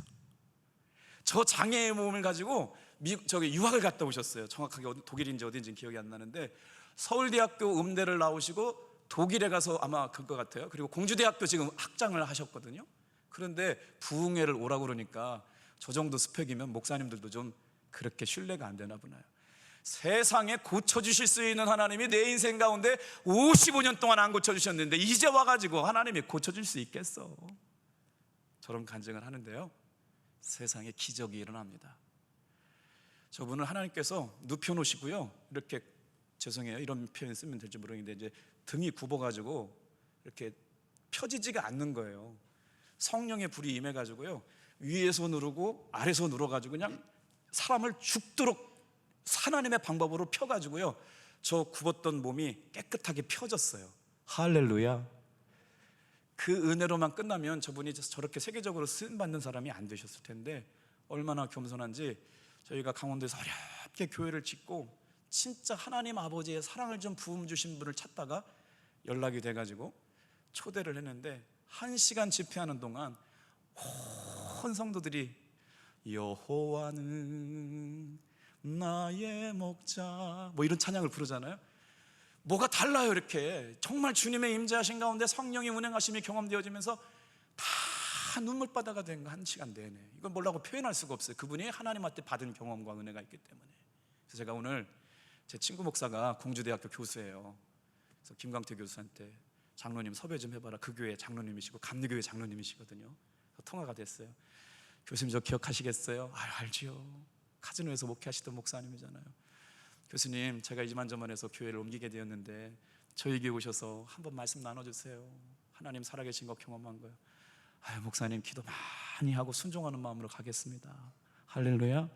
저 장애의 몸을 가지고 유학을 갔다 오셨어요. 정확하게 독일인지 어딘지 기억이 안 나는데 서울대학교 음대를 나오시고 독일에 가서 아마 그거 같아요. 그리고 공주대학교 지금 학장을 하셨거든요. 그런데 부흥회를 오라고 그러니까 저 정도 스펙이면 목사님들도 좀 그렇게 신뢰가 안 되나 보나요. 세상에 고쳐주실 수 있는 하나님이 내 인생 가운데 55년 동안 안 고쳐주셨는데 이제 와가지고 하나님이 고쳐줄 수 있겠어? 저런 간증을 하는데요, 세상에 기적이 일어납니다. 저분은 하나님께서 눕혀놓으시고요, 이렇게, 죄송해요 이런 표현 쓰면 될지 모르겠는데, 이제 등이 굽어가지고 이렇게 펴지지가 않는 거예요. 성령의 불이 임해가지고요, 위에서 누르고 아래서 눌러가지고 그냥 사람을 죽도록 하나님의 방법으로 펴가지고요, 저 굽었던 몸이 깨끗하게 펴졌어요. 할렐루야. 그 은혜로만 끝나면 저분이 저렇게 세계적으로 쓰임받는 사람이 안 되셨을 텐데, 얼마나 겸손한지 저희가 강원도에서 어렵게 교회를 짓고 진짜 하나님 아버지의 사랑을 좀 부음 주신 분을 찾다가 연락이 돼가지고 초대를 했는데, 1시간 집회하는 동안 온 성도들이 여호와는 나의 목자 뭐 이런 찬양을 부르잖아요. 뭐가 달라요. 이렇게 정말 주님의 임재하신 가운데 성령의 운행하심이 경험되어지면서 다 눈물바다가 된 거, 1시간 내내. 이건 뭐라고 표현할 수가 없어요. 그분이 하나님한테 받은 경험과 은혜가 있기 때문에. 그래서 제가 오늘, 제 친구 목사가 공주대학교 교수예요. 그래서 김광태 교수한테 장로님 섭외 좀 해봐라. 그 교회 장로님이시고 감리교회 장로님이시거든요. 통화가 됐어요. 교수님 저 기억하시겠어요? 알지요. 카지노에서 목회하시던 목사님이잖아요. 교수님, 제가 이만저만해서 교회를 옮기게 되었는데 저희 교회 오셔서 한번 말씀 나눠주세요. 하나님 살아계신 거 경험한 거예요. 목사님 기도 많이 하고 순종하는 마음으로 가겠습니다. 할렐루야.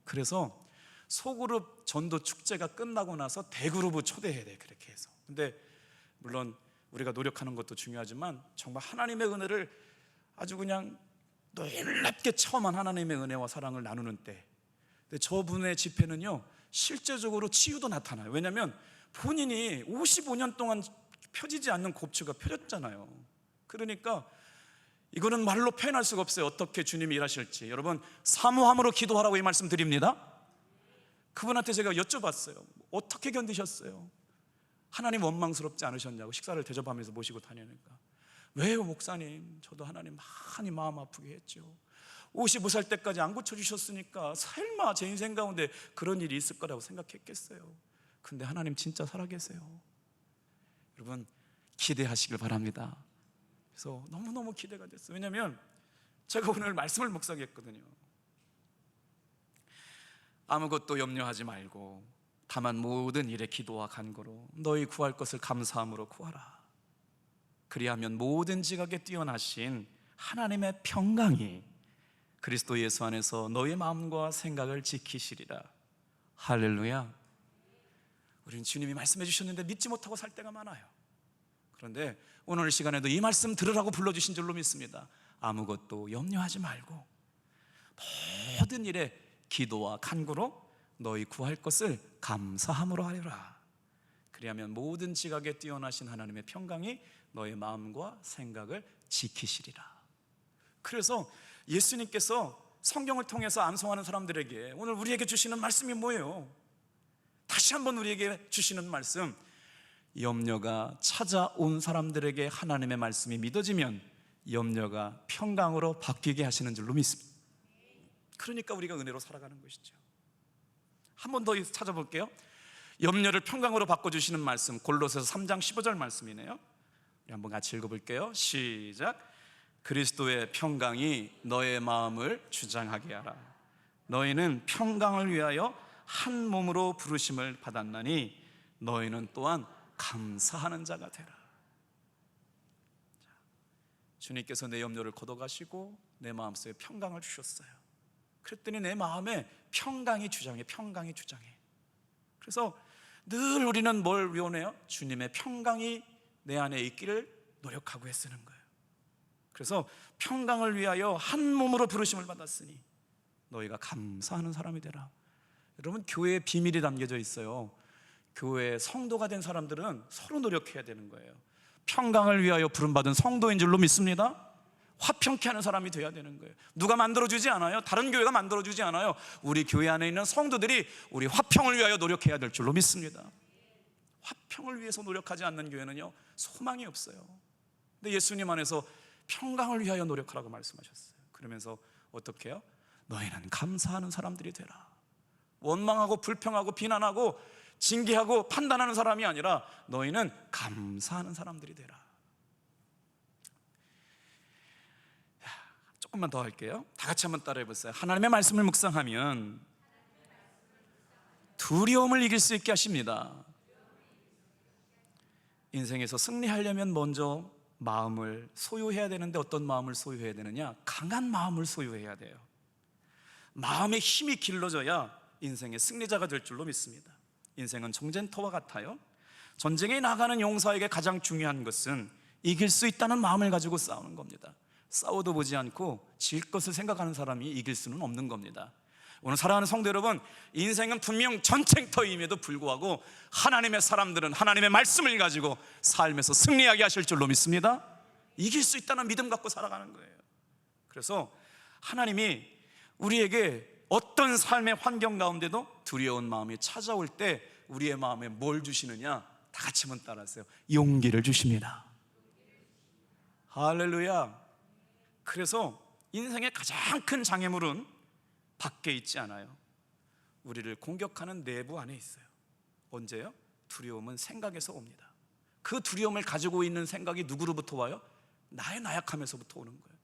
그래서 소그룹 전도 축제가 끝나고 나서 대그룹을 초대해야 돼. 그렇게 해서. 근데 물론 우리가 노력하는 것도 중요하지만 정말 하나님의 은혜를 아주 그냥 놀랍게 처음한 하나님의 은혜와 사랑을 나누는 때, 근데 저분의 집회는요 실제적으로 치유도 나타나요. 왜냐하면 본인이 55년 동안 펴지지 않는 곱추가 펴졌잖아요. 그러니까 이거는 말로 표현할 수가 없어요. 어떻게 주님이 일하실지. 여러분, 사모함으로 기도하라고 이 말씀 드립니다. 그분한테 제가 여쭤봤어요. 어떻게 견디셨어요? 하나님 원망스럽지 않으셨냐고. 식사를 대접하면서 모시고 다니니까, 왜요 목사님? 저도 하나님 많이 마음 아프게 했죠. 55살 때까지 안 고쳐주셨으니까 설마 제 인생 가운데 그런 일이 있을 거라고 생각했겠어요. 근데 하나님 진짜 살아계세요. 여러분, 기대하시길 바랍니다. 그래서 너무너무 기대가 됐어요. 왜냐하면 제가 오늘 말씀을 묵상했거든요. 아무것도 염려하지 말고 다만 모든 일에 기도와 간구로 너희 구할 것을 감사함으로 구하라. 그리하면 모든 지각에 뛰어나신 하나님의 평강이 그리스도 예수 안에서 너의 마음과 생각을 지키시리라. 할렐루야. 우리는 주님이 말씀해 주셨는데 믿지 못하고 살 때가 많아요. 그런데 오늘 시간에도 이 말씀 들으라고 불러주신 줄로 믿습니다. 아무것도 염려하지 말고 모든 일에 기도와 간구로 너희 구할 것을 감사함으로 하리라. 그리하면 모든 지각에 뛰어나신 하나님의 평강이 너의 마음과 생각을 지키시리라. 그래서 예수님께서 성경을 통해서 암송하는 사람들에게 오늘 우리에게 주시는 말씀이 뭐예요? 다시 한번 우리에게 주시는 말씀, 염려가 찾아온 사람들에게 하나님의 말씀이 믿어지면 염려가 평강으로 바뀌게 하시는 줄로 믿습니다. 그러니까 우리가 은혜로 살아가는 것이죠. 한 번 더 찾아볼게요. 염려를 평강으로 바꿔주시는 말씀, 골로새서 3장 15절 말씀이네요. 우리 한번 같이 읽어볼게요. 시작. 그리스도의 평강이 너의 마음을 주장하게 하라. 너희는 평강을 위하여 한 몸으로 부르심을 받았나니 너희는 또한 감사하는 자가 되라. 주님께서 내 염려를 걷어가시고 내 마음속에 평강을 주셨어요. 그랬더니 내 마음에 평강이 주장해. 평강이 주장해. 그래서 늘 우리는 뭘 원해요? 주님의 평강이 내 안에 있기를 노력하고 애쓰는 거예요. 그래서 평강을 위하여 한 몸으로 부르심을 받았으니 너희가 감사하는 사람이 되라. 여러분, 교회에 비밀이 담겨져 있어요. 교회 성도가 된 사람들은 서로 노력해야 되는 거예요. 평강을 위하여 부름받은 성도인 줄로 믿습니다. 화평케 하는 사람이 돼야 되는 거예요. 누가 만들어주지 않아요. 다른 교회가 만들어주지 않아요. 우리 교회 안에 있는 성도들이 우리 화평을 위하여 노력해야 될 줄로 믿습니다. 화평을 위해서 노력하지 않는 교회는요, 소망이 없어요. 근데 예수님 안에서 평강을 위하여 노력하라고 말씀하셨어요. 그러면서 어떻게 해요? 너희는 감사하는 사람들이 되라. 원망하고 불평하고 비난하고 징계하고 판단하는 사람이 아니라 너희는 감사하는 사람들이 되라. 조금만 더 할게요. 다 같이 한번 따라해 보세요. 하나님의 말씀을 묵상하면 두려움을 이길 수 있게 하십니다. 인생에서 승리하려면 먼저 마음을 소유해야 되는데 어떤 마음을 소유해야 되느냐? 강한 마음을 소유해야 돼요. 마음의 힘이 길러져야 인생의 승리자가 될 줄로 믿습니다. 인생은 전쟁터와 같아요. 전쟁에 나가는 용사에게 가장 중요한 것은 이길 수 있다는 마음을 가지고 싸우는 겁니다. 싸워도 보지 않고 질 것을 생각하는 사람이 이길 수는 없는 겁니다. 오늘 사랑하는 성도 여러분, 인생은 분명 전쟁터임에도 불구하고 하나님의 사람들은 하나님의 말씀을 가지고 삶에서 승리하게 하실 줄로 믿습니다. 이길 수 있다는 믿음 갖고 살아가는 거예요. 그래서 하나님이 우리에게 어떤 삶의 환경 가운데도 두려운 마음이 찾아올 때 우리의 마음에 뭘 주시느냐? 다 같이 한번 따라하세요. 용기를 주십니다. 할렐루야. 그래서 인생의 가장 큰 장애물은 밖에 있지 않아요. 우리를 공격하는 내부 안에 있어요. 언제요? 두려움은 생각에서 옵니다. 그 두려움을 가지고 있는 생각이 누구로부터 와요? 나의 나약함에서부터 오는 거예요.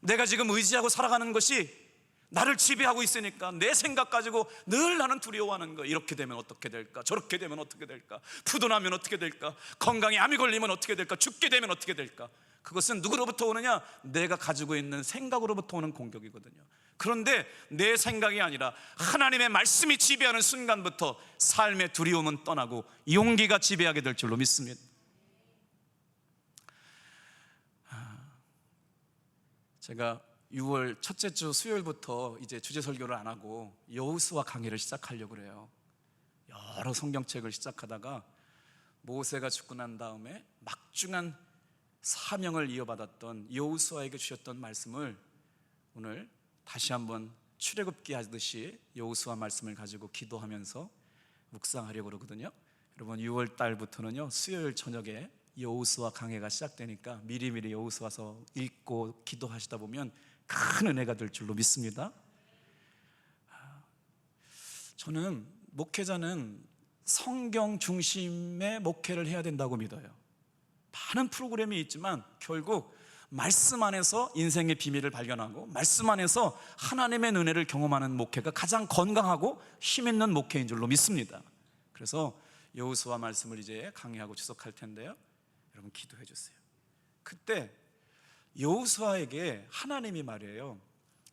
내가 지금 의지하고 살아가는 것이 나를 지배하고 있으니까 내 생각 가지고 늘 나는 두려워하는 거예요. 이렇게 되면 어떻게 될까? 저렇게 되면 어떻게 될까? 부도나면 어떻게 될까? 건강에 암이 걸리면 어떻게 될까? 죽게 되면 어떻게 될까? 그것은 누구로부터 오느냐? 내가 가지고 있는 생각으로부터 오는 공격이거든요. 그런데 내 생각이 아니라 하나님의 말씀이 지배하는 순간부터 삶의 두려움은 떠나고 용기가 지배하게 될 줄로 믿습니다. 제가 6월 첫째 주 수요일부터 이제 주제 설교를 안 하고 여호수아 강의를 시작하려고 그래요. 여러 성경책을 시작하다가 모세가 죽고 난 다음에 막중한 사명을 이어받았던 여호수아에게 주셨던 말씀을 오늘 다시 한번 출애굽기 하듯이 여호수아 말씀을 가지고 기도하면서 묵상하려고 그러거든요. 여러분 6월 달부터는요 수요일 저녁에 여호수아 강해가 시작되니까 미리미리 여호수아서 읽고 기도하시다 보면 큰 은혜가 될 줄로 믿습니다. 저는 목회자는 성경 중심의 목회를 해야 된다고 믿어요. 많은 프로그램이 있지만 결국 말씀 안에서 인생의 비밀을 발견하고 말씀 안에서 하나님의 은혜를 경험하는 목회가 가장 건강하고 힘있는 목회인 줄로 믿습니다. 그래서 여호수아 말씀을 이제 강의하고 지속할 텐데요, 여러분 기도해 주세요. 그때 여호수아에게 하나님이 말이에요,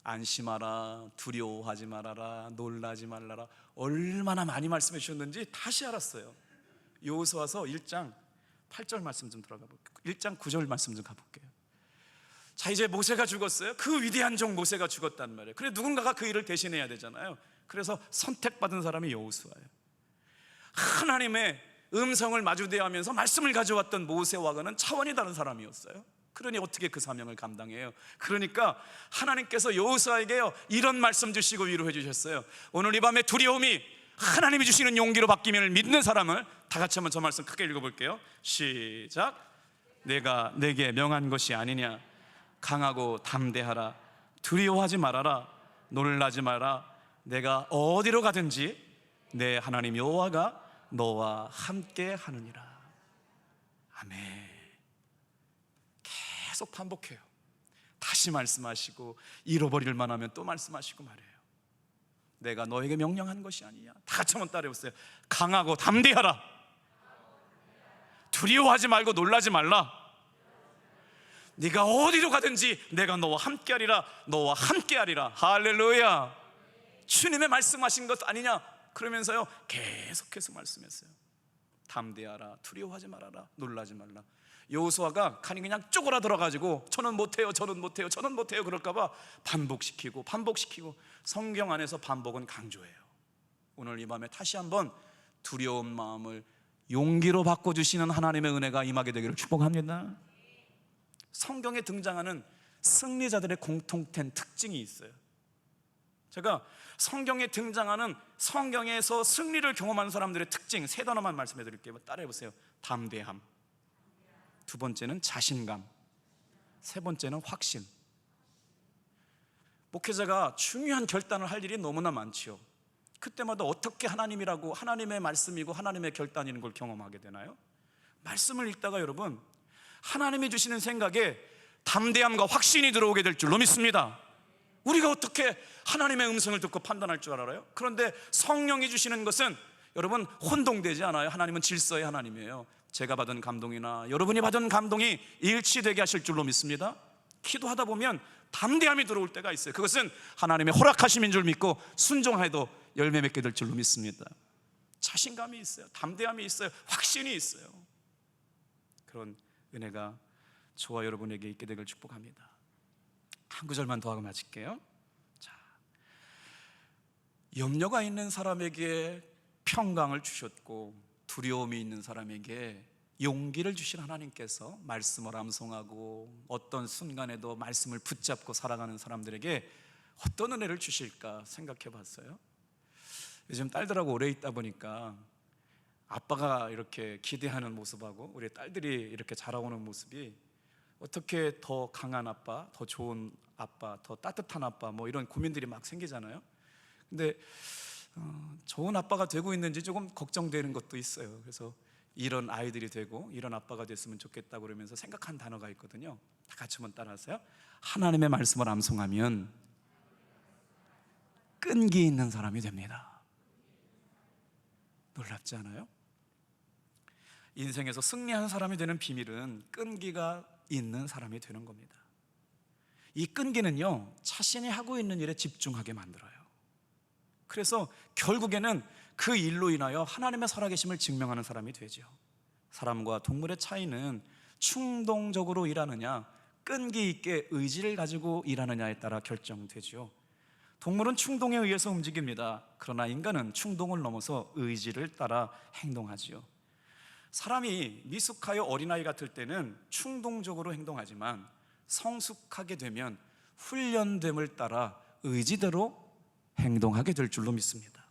안심하라, 두려워하지 말아라, 놀라지 말라라, 얼마나 많이 말씀해 주셨는지 다시 알았어요. 여호수아서 1장 8절 말씀 좀 들어가 볼게요. 1장 9절 말씀 좀 가볼게요. 자, 이제 모세가 죽었어요. 그 위대한 종 모세가 죽었단 말이에요. 그래 누군가가 그 일을 대신해야 되잖아요. 그래서 선택받은 사람이 여호수아예요. 하나님의 음성을 마주대하면서 말씀을 가져왔던 모세와는 차원이 다른 사람이었어요. 그러니 어떻게 그 사명을 감당해요? 그러니까 하나님께서 여호수아에게요 이런 말씀 주시고 위로해 주셨어요. 오늘 이 밤에 두려움이 하나님이 주시는 용기로 바뀌면 믿는 사람을 다 같이 한번 저 말씀 크게 읽어볼게요. 시작. 내가 내게 명한 것이 아니냐? 강하고 담대하라. 두려워하지 말아라. 놀라지 마라. 내가 어디로 가든지 내 하나님 여호와가 너와 함께 하느니라. 아멘. 계속 반복해요. 다시 말씀하시고 잃어버릴 만하면 또 말씀하시고 말해요. 내가 너에게 명령한 것이 아니냐. 다 같이 한번 따라해보세요. 강하고 담대하라. 두려워하지 말고 놀라지 말라. 네가 어디로 가든지 내가 너와 함께하리라. 너와 함께하리라. 할렐루야. 주님의 말씀하신 것 아니냐. 그러면서요 계속해서 말씀했어요. 담대하라, 두려워하지 말아라, 놀라지 말라. 여호수아가 간이 그냥 쪼그라들어가지고 저는 못해요, 저는 못해요, 저는 못해요 그럴까봐 반복시키고 성경 안에서 반복은 강조해요. 오늘 이 밤에 다시 한번 두려운 마음을 용기로 바꿔주시는 하나님의 은혜가 임하게 되기를 축복합니다. 성경에 등장하는 승리자들의 공통된 특징이 있어요. 제가 성경에 등장하는 성경에서 승리를 경험하는 사람들의 특징 세 단어만 말씀해 드릴게요. 따라해 보세요. 담대함, 두 번째는 자신감, 세 번째는 확신. 목회자가 중요한 결단을 할 일이 너무나 많지요. 그때마다 어떻게 하나님이라고, 하나님의 말씀이고 하나님의 결단인 걸 경험하게 되나요? 말씀을 읽다가 여러분, 하나님이 주시는 생각에 담대함과 확신이 들어오게 될 줄로 믿습니다. 우리가 어떻게 하나님의 음성을 듣고 판단할 줄 알아요? 그런데 성령이 주시는 것은 여러분 혼동되지 않아요. 하나님은 질서의 하나님이에요. 제가 받은 감동이나 여러분이 받은 감동이 일치되게 하실 줄로 믿습니다. 기도하다 보면 담대함이 들어올 때가 있어요. 그것은 하나님의 허락하심인 줄 믿고 순종해도 열매 맺게 될 줄로 믿습니다. 자신감이 있어요. 담대함이 있어요. 확신이 있어요. 그런 은혜가 저와 여러분에게 있게 되길 축복합니다. 한 구절만 더 하고 마칠게요. 자, 염려가 있는 사람에게 평강을 주셨고 두려움이 있는 사람에게 용기를 주신 하나님께서 말씀을 암송하고 어떤 순간에도 말씀을 붙잡고 살아가는 사람들에게 어떤 은혜를 주실까 생각해 봤어요. 요즘 딸들하고 오래 있다 보니까 아빠가 이렇게 기대하는 모습하고 우리 딸들이 이렇게 자라오는 모습이 어떻게 더 강한 아빠, 더 좋은 아빠, 더 따뜻한 아빠, 뭐 이런 고민들이 막 생기잖아요. 근데 좋은 아빠가 되고 있는지 조금 걱정되는 것도 있어요. 그래서 이런 아이들이 되고 이런 아빠가 됐으면 좋겠다 그러면서 생각한 단어가 있거든요. 다 같이 한번 따라하세요. 하나님의 말씀을 암송하면 끈기 있는 사람이 됩니다. 놀랍지 않아요? 인생에서 승리한 사람이 되는 비밀은 끈기가 있는 사람이 되는 겁니다. 이 끈기는요, 자신이 하고 있는 일에 집중하게 만들어요. 그래서 결국에는 그 일로 인하여 하나님의 살아계심을 증명하는 사람이 되죠. 사람과 동물의 차이는 충동적으로 일하느냐, 끈기 있게 의지를 가지고 일하느냐에 따라 결정되죠. 동물은 충동에 의해서 움직입니다. 그러나 인간은 충동을 넘어서 의지를 따라 행동하지요. 사람이 미숙하여 어린아이 같을 때는 충동적으로 행동하지만 성숙하게 되면 훈련됨을 따라 의지대로 행동하게 될 줄로 믿습니다.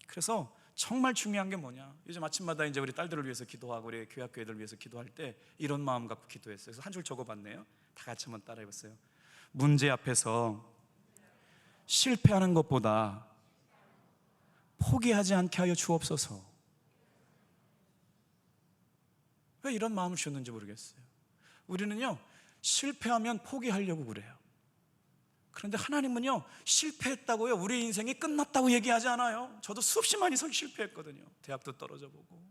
그래서 정말 중요한 게 뭐냐, 요즘 아침마다 이제 우리 딸들을 위해서 기도하고 우리 교회 학교애들 위해서 기도할 때 이런 마음 갖고 기도했어요. 그래서 한 줄 적어봤네요. 다 같이 한번 따라해보세요. 문제 앞에서 실패하는 것보다 포기하지 않게 하여 주옵소서. 왜 이런 마음을 주셨는지 모르겠어요. 우리는요, 실패하면 포기하려고 그래요. 그런데 하나님은요, 실패했다고요 우리 인생이 끝났다고 얘기하지 않아요. 저도 수없이 많이 실패했거든요. 대학도 떨어져 보고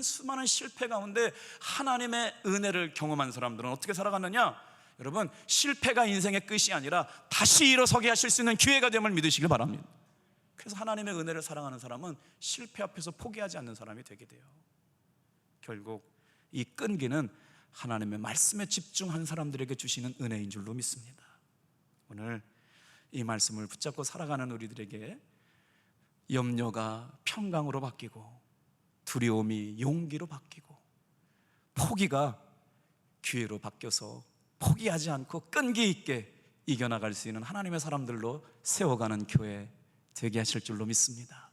수많은 실패 가운데 하나님의 은혜를 경험한 사람들은 어떻게 살아갔느냐? 여러분, 실패가 인생의 끝이 아니라 다시 일어서게 하실 수 있는 기회가 됨을 믿으시길 바랍니다. 그래서 하나님의 은혜를 사랑하는 사람은 실패 앞에서 포기하지 않는 사람이 되게 돼요. 결국 이 끈기는 하나님의 말씀에 집중한 사람들에게 주시는 은혜인 줄로 믿습니다. 오늘 이 말씀을 붙잡고 살아가는 우리들에게 염려가 평강으로 바뀌고 두려움이 용기로 바뀌고 포기가 기회로 바뀌어서 포기하지 않고 끈기 있게 이겨나갈 수 있는 하나님의 사람들로 세워가는 교회 되게 하실 줄로 믿습니다.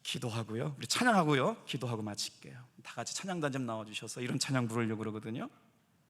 기도하고요, 우리 찬양하고요, 기도하고 마칠게요. 다 같이 찬양단 좀 나와주셔서 이런 찬양 부르려고 그러거든요.